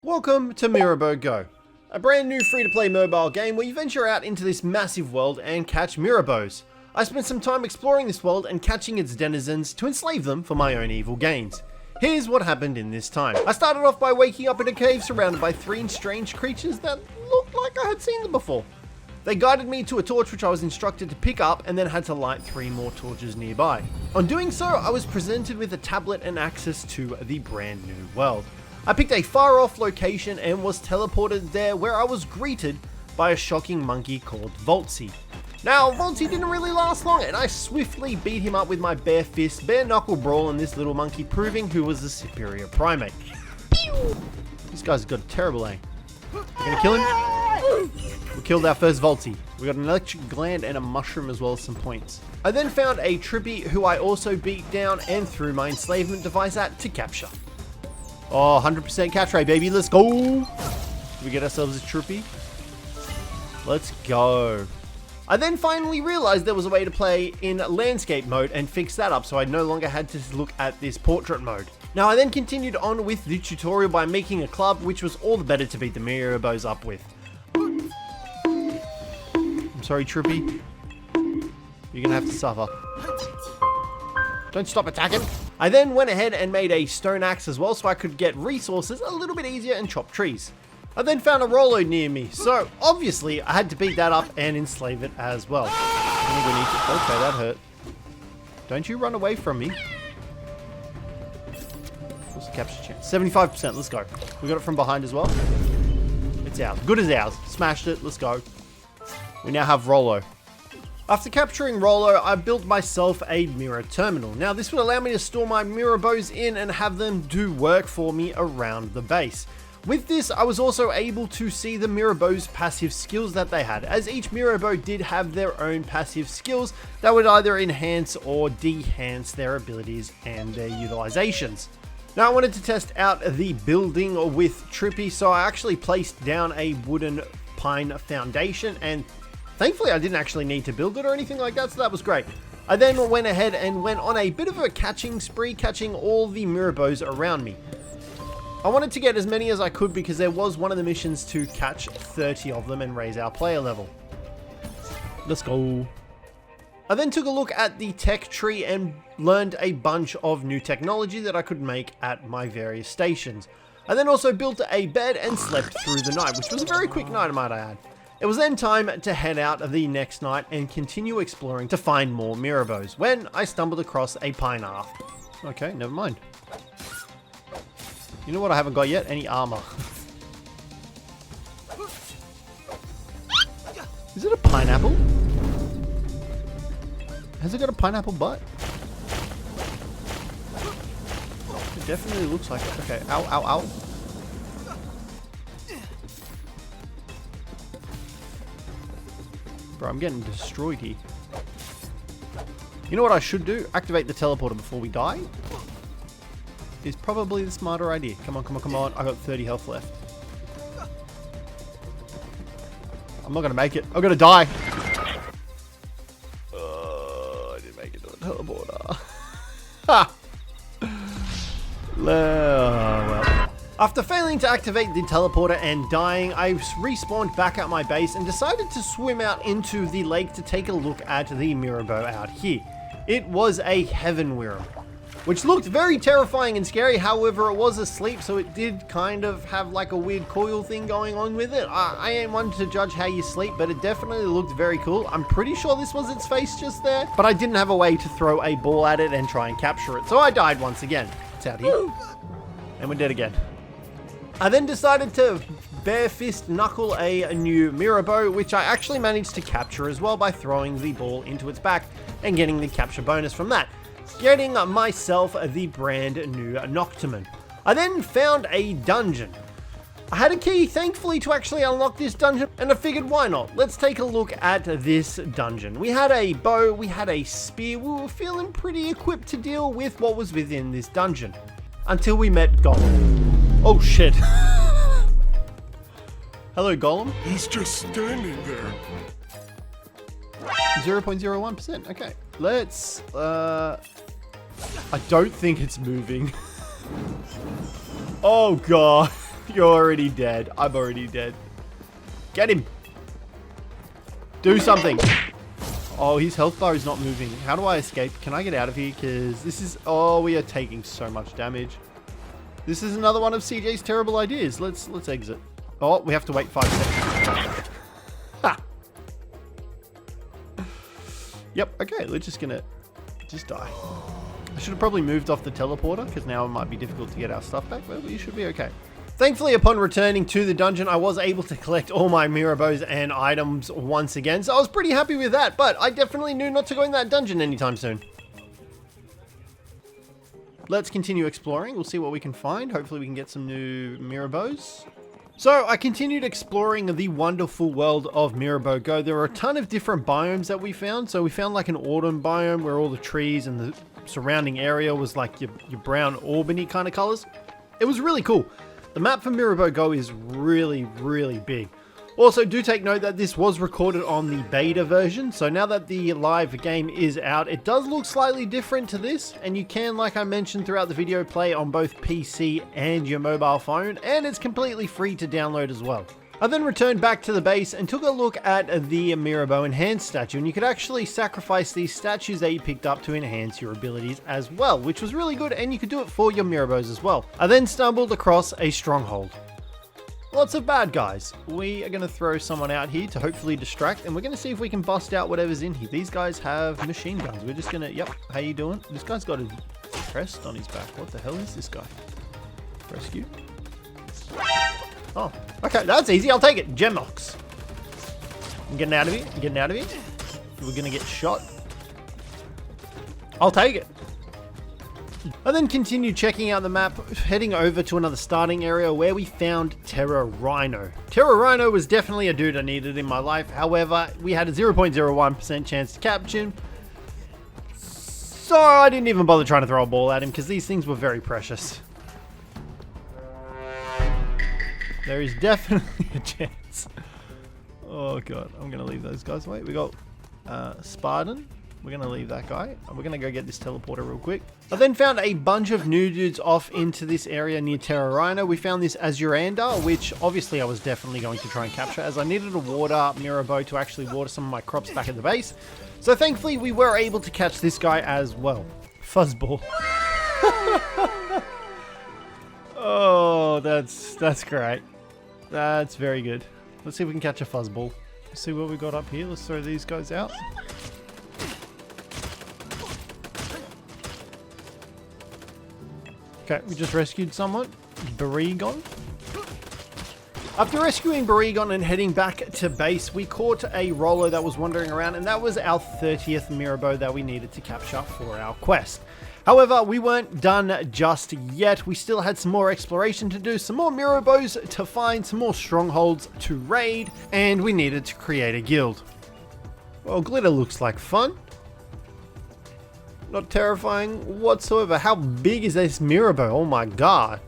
Welcome to Miraibo Go, a brand new free-to-play mobile game where you venture out into this massive world and catch Miraibos. I spent some time exploring this world and catching its denizens to enslave them for my own evil gains. Here's what happened in this time. I started off by waking up in a cave surrounded by three strange creatures that looked like I had seen them before. They guided me to a torch which I was instructed to pick up and then had to light 3 more torches nearby. On doing so, I was presented with a tablet and access to the brand new world. I picked a far off location and was teleported there, where I was greeted by a shocking monkey called Voltsy. Now, Voltsy didn't really last long, and I swiftly beat him up with my bare fist, bare knuckle brawl on this little monkey, proving who was the superior primate. Pew! This guy's got a terrible aim. We're gonna kill him. We killed our first Voltsy. We got an electric gland and a mushroom as well as some points. I then found a Trippy who I also beat down and threw my enslavement device at to capture. Oh, 100% catch rate, baby. Let's go. We get ourselves a Trippy. Let's go. I then finally realized there was a way to play in landscape mode and fix that up, so I no longer had to look at this portrait mode. Now, I then continued on with the tutorial by making a club, which was all the better to beat the Miraibos up with. I'm sorry, Trippy. You're gonna have to suffer. Don't stop attacking. I then went ahead and made a stone axe as well, so I could get resources a little bit easier and chop trees. I then found a Rollo near me, so obviously I had to beat that up and enslave it as well. Okay, that hurt. Don't you run away from me. What's the capture chance? 75%, let's go. We got it from behind as well. It's ours, good as ours. Smashed it, let's go. We now have Rollo. After capturing Rollo, I built myself a mirror terminal. Now this would allow me to store my Miraibos in and have them do work for me around the base. With this, I was also able to see the Miraibos' passive skills that they had, as each Miraibo did have their own passive skills that would either enhance or de-hance their abilities and their utilizations. Now I wanted to test out the building with Trippy, so I actually placed down a wooden pine foundation, and thankfully I didn't actually need to build it or anything like that, so that was great. I then went ahead and went on a bit of a catching spree, catching all the Miraibos around me. I wanted to get as many as I could because there was one of the missions to catch 30 of them and raise our player level. Let's go. I then took a look at the tech tree and learned a bunch of new technology that I could make at my various stations. I then also built a bed and slept through the night, which was a very quick night, I might add. It was then time to head out the next night and continue exploring to find more Miraibos, when I stumbled across a pine arm. Okay, never mind. You know what I haven't got yet? Any armor. Is it a pineapple? Has it got a pineapple butt? It definitely looks like it. Okay, ow, ow, ow. Bro, I'm getting destroyed here. You know what I should do? Activate the teleporter before we die? Is probably the smarter idea. Come on, come on, come on. I got 30 health left. I'm not gonna make it. I'm gonna die. I didn't make it to the teleporter. Ha! Well. After failing to activate the teleporter and dying, I respawned back at my base and decided to swim out into the lake to take a look at the Miraibo out here. It was a heaven Wirral, which looked very terrifying and scary. However, it was asleep, so it did kind of have like a weird coil thing going on with it. I ain't one to judge how you sleep, but it definitely looked very cool. I'm pretty sure this was its face just there, but I didn't have a way to throw a ball at it and try and capture it, so I died once again. It's out here. And we're dead again. I then decided to bare fist knuckle a new Miraibo, which I actually managed to capture as well by throwing the ball into its back and getting the capture bonus from that, getting myself the brand new Nocturne. I then found a dungeon. I had a key, thankfully, to actually unlock this dungeon, and I figured, why not? Let's take a look at this dungeon. We had a bow, we had a spear, we were feeling pretty equipped to deal with what was within this dungeon. Until we met Gollum. Oh shit. Hello, Gollum. He's just standing there. 0.01%, okay. Let's, I don't think it's moving. Oh god. You're already dead. I'm already dead. Get him. Do something. Oh, his health bar is not moving. How do I escape? Can I get out of here? Because this is... Oh, we are taking so much damage. This is another one of CJ's terrible ideas. Let's exit. Oh, we have to wait 5 seconds. Ha! Yep, okay. We're just gonna... just die. I should have probably moved off the teleporter, because now it might be difficult to get our stuff back, but we should be okay. Thankfully, upon returning to the dungeon, I was able to collect all my Miraibos and items once again, so I was pretty happy with that, but I definitely knew not to go in that dungeon anytime soon. Let's continue exploring. We'll see what we can find. Hopefully we can get some new Miraibos. So I continued exploring the wonderful world of Miraibo Go. There were a ton of different biomes that we found. So we found like an autumn biome where all the trees and the surrounding area was like your brown Albany kind of colors. It was really cool. The map for Miraibo Go is really, really big. Also, do take note that this was recorded on the beta version, so now that the live game is out, it does look slightly different to this, and you can, like I mentioned throughout the video, play on both PC and your mobile phone, and it's completely free to download as well. I then returned back to the base and took a look at the Miraibo Enhanced statue, and you could actually sacrifice these statues that you picked up to enhance your abilities as well, which was really good, and you could do it for your Miraibos as well. I then stumbled across a stronghold. Lots of bad guys. We are going to throw someone out here to hopefully distract, and we're going to see if we can bust out whatever's in here. These guys have machine guns. We're just going to... Yep, how you doing? This guy's got a crest on his back. What the hell is this guy? Rescue. Oh, okay, that's easy. I'll take it. Gemox. I'm getting out of here. I'm getting out of here. We're going to get shot. I'll take it. I then continued checking out the map, heading over to another starting area where we found Terra Rhino. Terra Rhino was definitely a dude I needed in my life. However, we had a 0.01% chance to capture him. So I didn't even bother trying to throw a ball at him because these things were very precious. There is definitely a chance. Oh god, I'm going to leave those guys away. We got Spartan. We're going to leave that guy. We're going to go get this teleporter real quick. I then found a bunch of new dudes off into this area near Terra Rhino. We found this Azuranda, which obviously I was definitely going to try and capture as I needed a water Miraibo to actually water some of my crops back at the base. So thankfully we were able to catch this guy as well. Fuzzball. Oh, that's great. That's very good. Let's see if we can catch a fuzzball. Let's see what we got up here. Let's throw these guys out. Okay, we just rescued someone. Barigon. After rescuing Barigon and heading back to base, we caught a Rolo that was wandering around, and that was our 30th Miraibo that we needed to capture for our quest. However, we weren't done just yet. We still had some more exploration to do, some more Miraibos to find, some more strongholds to raid, and we needed to create a guild. Well, glitter looks like fun. Not terrifying whatsoever. How big is this Miraibo? Oh my god.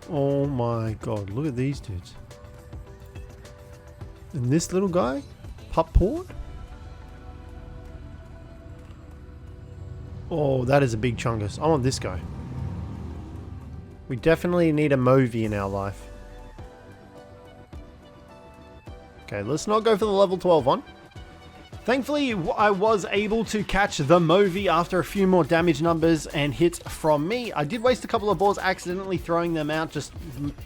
Oh my god. Look at these dudes. And this little guy? Palworld? Oh, that is a big chungus. I want this guy. We definitely need a movie in our life. Okay, let's not go for the level 12 one. Thankfully, I was able to catch the Movi after a few more damage numbers and hits from me. I did waste a couple of balls accidentally throwing them out, just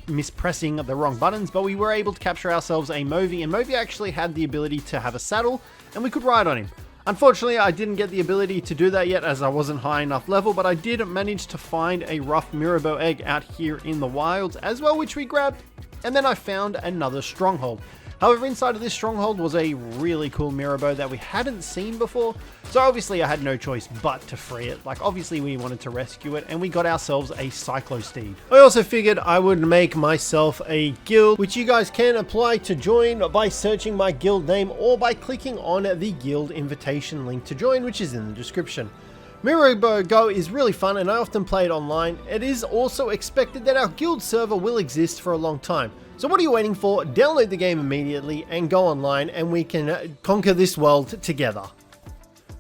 mispressing the wrong buttons, but we were able to capture ourselves a Movi, and Movi actually had the ability to have a saddle, and we could ride on him. Unfortunately, I didn't get the ability to do that yet as I wasn't high enough level, but I did manage to find a rough Miraibo egg out here in the wilds as well, which we grabbed, and then I found another stronghold. However, inside of this stronghold was a really cool Miraibo that we hadn't seen before, so obviously I had no choice but to free it. Like, obviously we wanted to rescue it, and we got ourselves a Cyclosteed. I also figured I would make myself a guild, which you guys can apply to join by searching my guild name or by clicking on the guild invitation link to join, which is in the description. Miraibo Go is really fun, and I often play it online. It is also expected that our guild server will exist for a long time. So what are you waiting for? Download the game immediately and go online, and we can conquer this world together.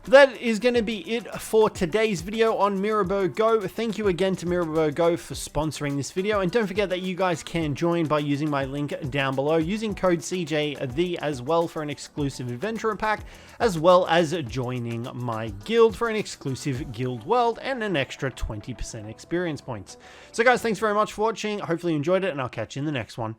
That is going to be it for today's video on Miraibo Go. Thank you again to Miraibo Go for sponsoring this video, and don't forget that you guys can join by using my link down below, using code CJTHE as well for an exclusive adventurer pack, as well as joining my guild for an exclusive guild world and an extra 20% experience points. So guys, thanks very much for watching. Hopefully you enjoyed it, and I'll catch you in the next one.